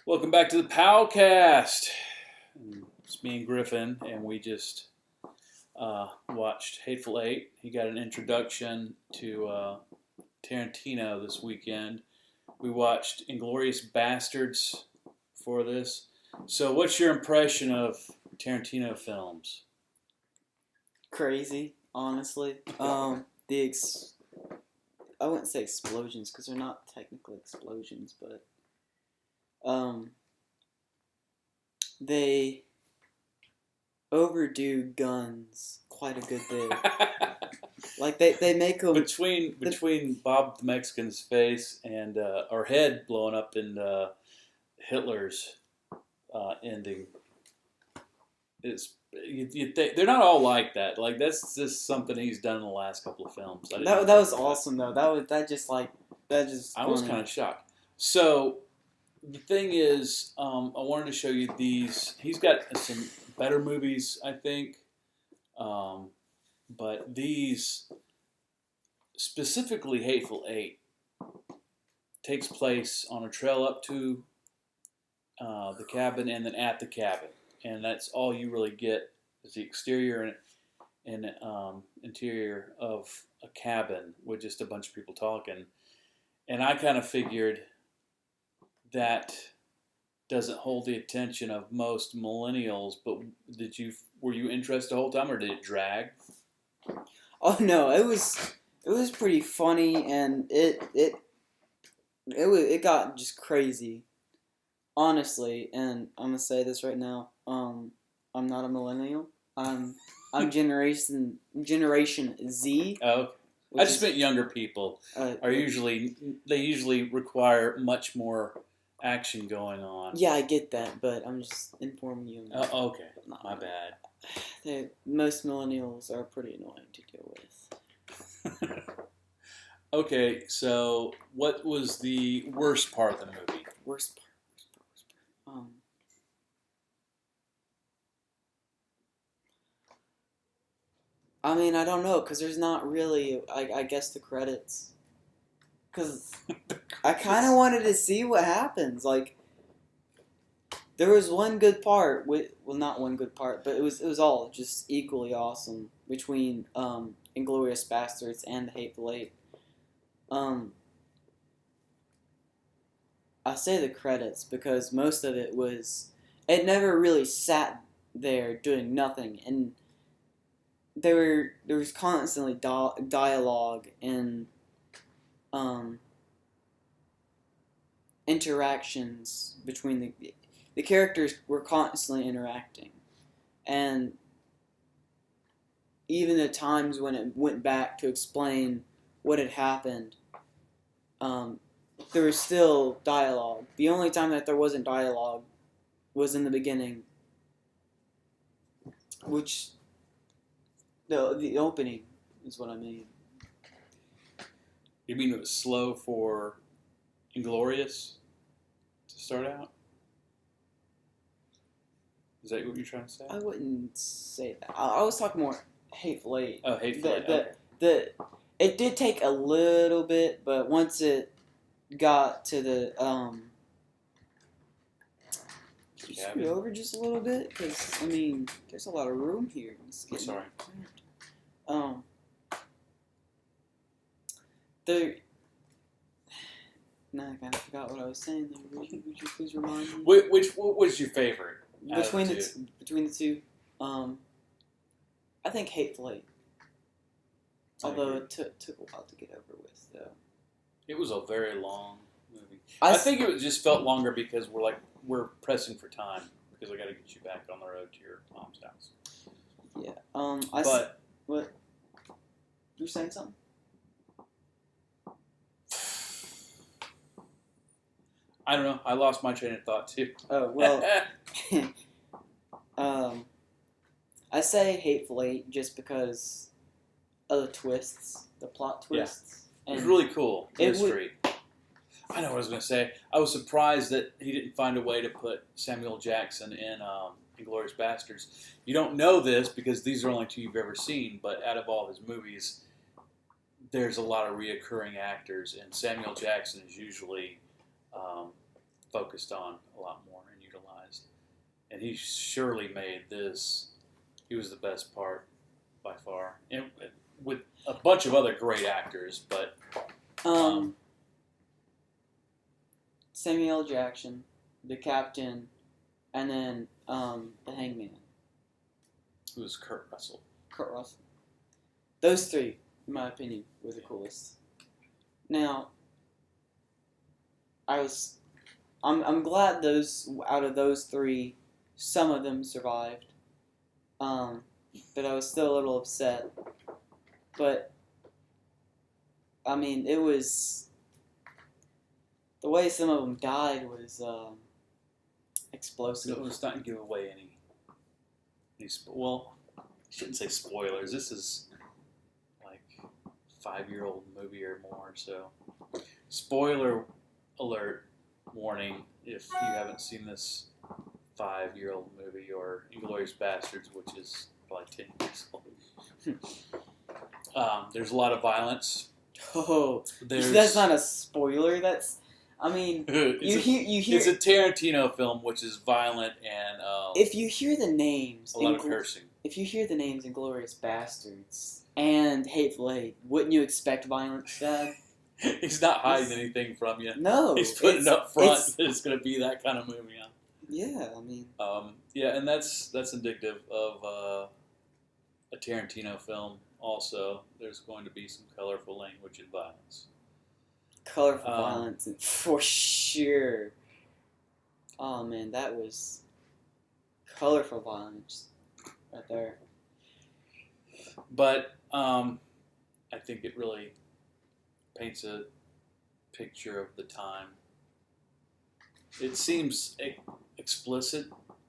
Welcome back to the Powcast. It's me and Griffin, and we just watched Hateful Eight. He got an introduction to Tarantino this weekend. We watched Inglorious Bastards for this. So, what's your impression of Tarantino films? Crazy, honestly. I wouldn't say explosions because they're not technically explosions, but they overdo guns quite a good bit. Like they make them between Bob the Mexican's face and our head blowing up in Hitler's ending. You think they're not all like that. Like that's just something he's done in the last couple of films. That was awesome though. That just. I was kind of shocked. So the thing is, I wanted to show you these. He's got some better movies, I think, but these, specifically Hateful Eight, takes place on a trail up to the cabin and then at the cabin. And that's all you really get is the exterior and interior of a cabin with just a bunch of people talking. And I kind of figured that doesn't hold the attention of most millennials. But were you interested the whole time, or did it drag? Oh no, it was pretty funny, and it got just crazy. Honestly, and I'm gonna say this right now. I'm not a millennial. I'm Generation Z. Oh, okay. I just meant younger people they usually require much more action going on. Yeah, I get that, but I'm just informing you. Oh, okay, my bad. Most millennials are pretty annoying to deal with. Okay, so what was the worst part of the movie? Worst part. I mean, I don't know, because there's not really, I guess, the credits. Because I kind of wanted to see what happens. Like, there was one good part, not one good part, but it was all just equally awesome between Inglorious Bastards and the Hateful Eight. I say the credits because most of it never really sat there doing nothing, and there was constantly dialogue and interactions between the characters were constantly interacting, and even the times when it went back to explain what had happened, there was still dialogue. The only time that there wasn't dialogue was in the beginning, which the opening is what I mean. You mean it was slow for Inglorious to start out? Is that what you're trying to say? I wouldn't say that. I was talking more Hateful Eight. Oh, Hateful Eight. It did take a little bit, but once it got to the Can you scoot over just a little bit? Because, I mean, there's a lot of room here. I'm sorry. Nah, I kind of forgot what I was saying there. Would you please remind me? What was your favorite? Between the two, I think Hateful Eight. Although it took a while to get over with, though. It was a very long movie. I think it just felt longer because we're pressing for time because I got to get you back on the road to your mom's house. Yeah. What? You were saying something? I don't know. I lost my train of thought too. Oh well. I say Hateful Eight just because of the twists, the plot twists. Yeah. It was really cool. Mystery. I know what I was going to say. I was surprised that he didn't find a way to put Samuel Jackson in Inglorious Bastards. You don't know this because these are only two you've ever seen, but out of all his movies, there's a lot of reoccurring actors, and Samuel Jackson is usually focused on a lot more and utilized. And he surely made this. He was the best part by far, and with a bunch of other great actors. But Samuel L. Jackson, the captain, and then the hangman. Who was Kurt Russell? Kurt Russell. Those three, in my opinion, were the coolest. Now, I'm glad out of those three, some of them survived. But I was still a little upset. But I mean, it was the way some of them died was explosive. Let's not give away any. Well, I shouldn't say spoilers. This is like a 5-year-old movie or more, so spoiler alert warning if you haven't seen this 5-year-old movie, or Inglorious Bastards, which is probably 10 years old. There's a lot of violence. Oh, that's not a spoiler. That's, I mean, you hear. It's a Tarantino film, which is violent and if you hear the names, a lot of cursing. If you hear the names Inglorious Bastards and Hateful Eight, wouldn't you expect violence, Dad? He's not hiding anything from you. No, he's putting it up front that it's going to be that kind of movie. Huh? Yeah, I mean. Yeah, and that's indicative of a Tarantino film. Also, there's going to be some colorful language and violence. Colorful violence, for sure. Oh man, that was colorful violence right there. But I think it really paints a picture of the time. It seems explicit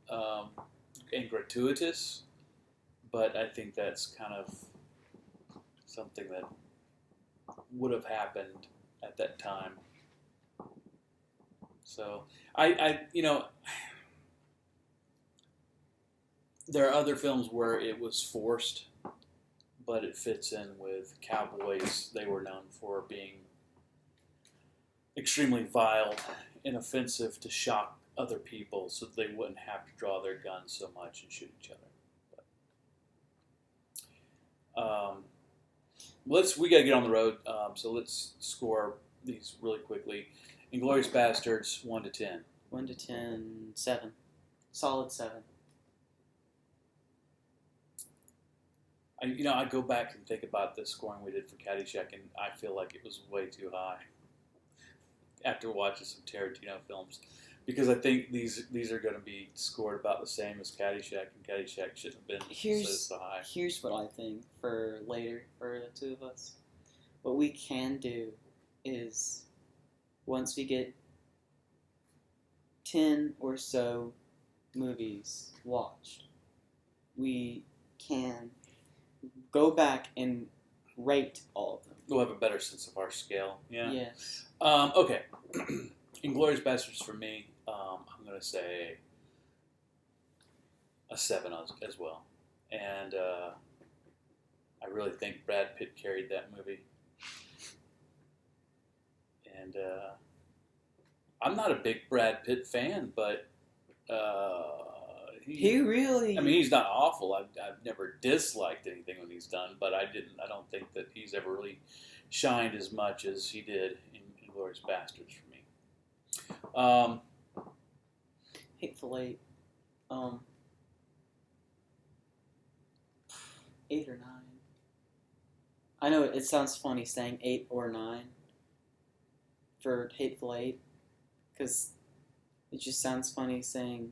and gratuitous, but I think that's kind of something that would have happened at that time. So I there are other films where it was forced, but it fits in with cowboys. They were known for being extremely vile and offensive to shock other people, so they wouldn't have to draw their guns so much and shoot each other. But, we got to get on the road, so let's score these really quickly. Inglorious Bastards, 1 to 10. 1 to 10, 7. Solid 7. I go back and think about the scoring we did for Caddyshack, and I feel like it was way too high after watching some Tarantino films, because I think these are going to be scored about the same as Caddyshack, and Caddyshack shouldn't have been so high. Here's what I think for later for the two of us. What we can do is, once we get 10 or so movies watched, we can go back and rate all of them. We'll have a better sense of our scale. Yeah. Yes. Okay. Inglorious Bastards for me, I'm going to say a 7 as well. And I really think Brad Pitt carried that movie. And I'm not a big Brad Pitt fan, but he really... I mean, he's not awful. I've never disliked anything when he's done, but I don't think that he's ever really shined as much as he did in Inglorious Bastards for me. Hateful Eight. 8 or 9. I know it sounds funny saying 8 or 9 for Hateful Eight, because it just sounds funny saying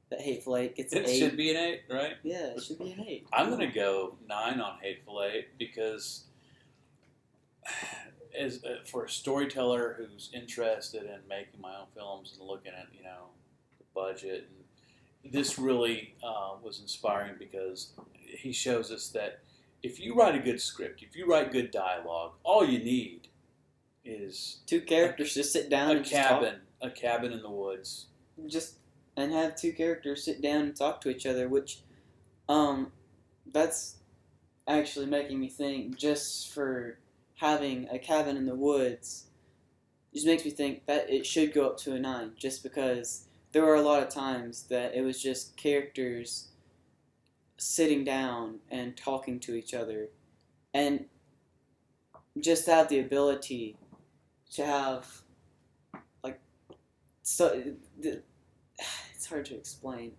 that Hateful Eight gets an 8. It should be an 8, right? Yeah, it should be an 8. I'm going to go 9 on Hateful Eight, because for a storyteller who's interested in making my own films and looking at, the budget, and this really was inspiring, because he shows us that if you write a good script, if you write good dialogue, all you need is 2 characters to sit down and cabin, a cabin in the woods. And have 2 characters sit down and talk to each other, which, that's actually making me think, just for having a cabin in the woods, just makes me think that it should go up to a 9, just because there were a lot of times that it was just characters sitting down and talking to each other, and just have the ability to have, like, so it's hard to explain.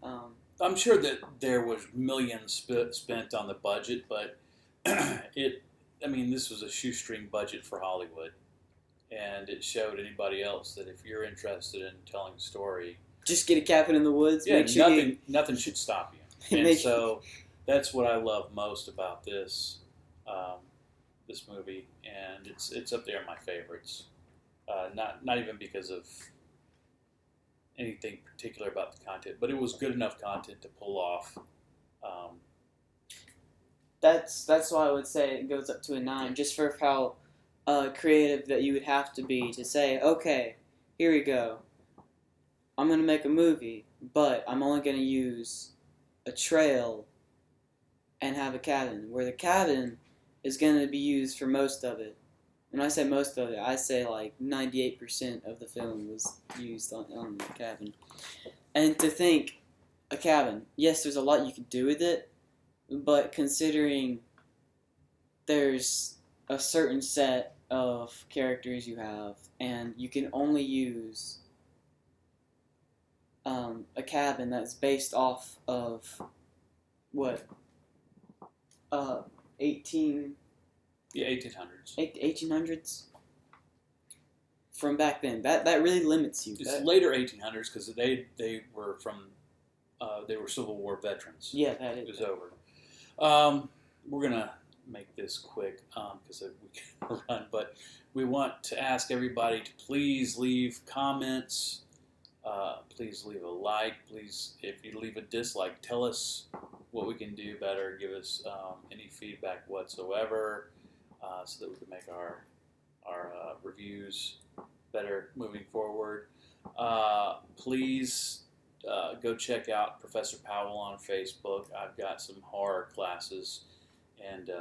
I'm sure that there was millions spent on the budget, but this was a shoestring budget for Hollywood, and it showed anybody else that if you're interested in telling a story, just get a cabin in the woods. Yeah, make sure nothing should stop you. And so that's what I love most about this this movie, and it's up there in my favorites. Not even because of anything particular about the content, but it was good enough content to pull off. That's why I would say it goes up to a 9, just for how creative that you would have to be to say, okay, here we go. I'm going to make a movie, but I'm only going to use a trail and have a cabin, where the cabin is going to be used for most of it. When I say most of it, I say like 98% of the film was used on the cabin. And to think, a cabin, yes, there's a lot you could do with it, but considering there's a certain set of characters you have, and you can only use a cabin that's based off of what 1800s from back then. That really limits you. It's later 1800s because they were from they were Civil War veterans. Yeah, that is. It was over. We're gonna make this quick because we can run, but we want to ask everybody to please leave comments. Please leave a like. Please, if you leave a dislike, tell us what we can do better. Give us any feedback whatsoever, so that we can make our reviews better moving forward. Please go check out Professor Powell on Facebook. I've got some horror classes, and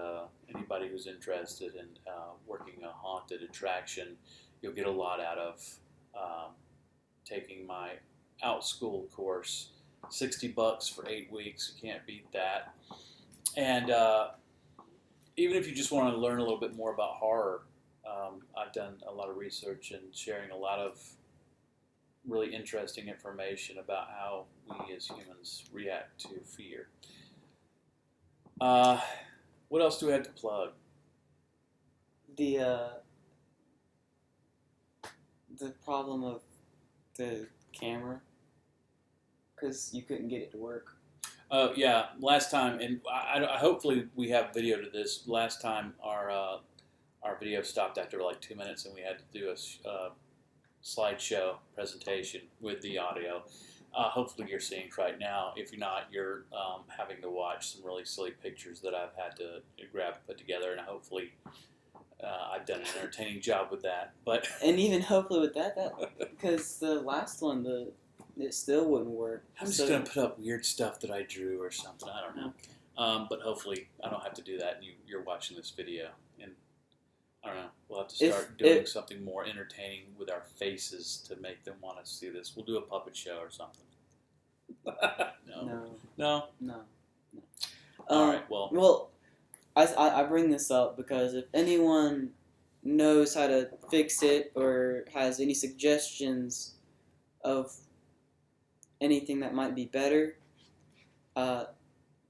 anybody who's interested in working a haunted attraction, you'll get a lot out of taking my Outschool course. $60 for 8 weeks. You can't beat that. And even if you just want to learn a little bit more about horror, I've done a lot of research and sharing a lot of really interesting information about how we as humans react to fear. What else do we have to plug? The problem of the camera, because you couldn't get it to work. Yeah, last time, and I hopefully we have video to this. Last time our video stopped after like 2 minutes, and we had to do a slideshow presentation with the audio. Hopefully you're seeing it right now. If you're not, you're having to watch some really silly pictures that I've had to grab and put together, and hopefully I've done an entertaining job with that. But and even hopefully with that because the last one, it still wouldn't work. I'm just going to put up weird stuff that I drew or something. I don't know. But hopefully I don't have to do that, and you're watching this video. And I don't know. We'll have to start doing something more entertaining with our faces to make them want to see this. We'll do a puppet show or something. No. All right. Well, I bring this up because if anyone knows how to fix it or has any suggestions of anything that might be better,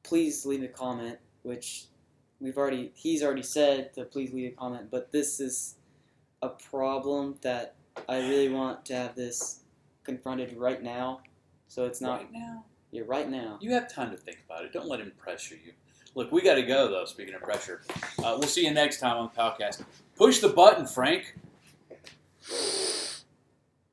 please leave a comment, which he's already said to please leave a comment, but this is a problem that I really want to have this confronted right now. So it's not... Right now? Yeah, right now. You have time to think about it. Don't let him pressure you. Look, we got to go, though, speaking of pressure. We'll see you next time on Powcast. Push the button, Frank.